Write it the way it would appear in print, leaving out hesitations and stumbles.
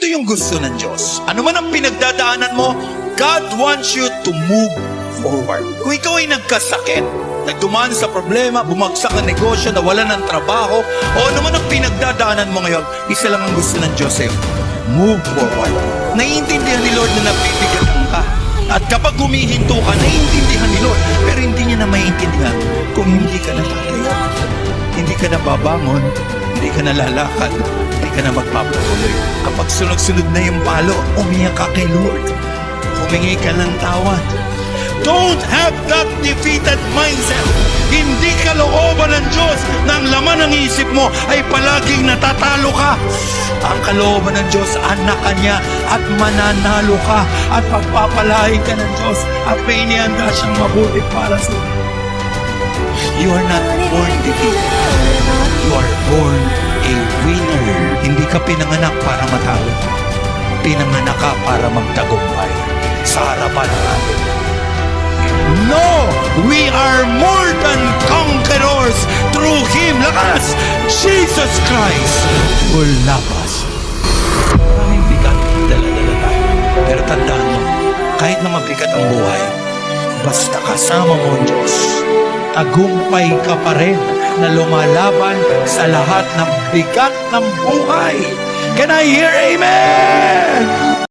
Ito yung gusto ng Diyos. Ano man ang pinagdadaanan mo, God wants you to move forward. Kung ikaw ay nagkasakit, nagdumaan sa problema, bumagsak ang negosyo, nawalan ng trabaho, o ano man ang pinagdadaanan mo ngayon, isa lang ang gusto ng Diyos sa'yo. Move forward. Naiintindihan ni Lord na nabibigatan ka. At kapag humihinto ka, naiintindihan ni Lord. Pero hindi niya na maiintindihan kung hindi ka natatayo. Hindi ka na babangon, hindi ka na lalakad, hindi ka na magpapatuloy. Kapag sunod-sunod na yung palo, umiyak ka kay Lord. Humingi ka ng tawad. Don't have that defeated mindset. Hindi kalooban ng Diyos na ang laman ng isip mo ay palaging natatalo ka. Ang kalooban ng Diyos, anak ka niya at mananalo ka at pagpapalain ka ng Diyos at may inihanda siyang mabuti para sa iyo. You are not born defeated. You are born a winner. Hindi ka pinanganak para matalo. Pinanganak ka para magtagumpay sa harapan ng atin. No! We are more than conquerors through Him. Lakas! Jesus Christ will love us. Maraming bigat, dala-dala tayo. Pero tandaan mo, kahit na mabigat ang buhay, basta kasama mo ang Diyos, tagumpay ka pa rin na lumalaban sa lahat ng bigat ng buhay. Can I hear amen?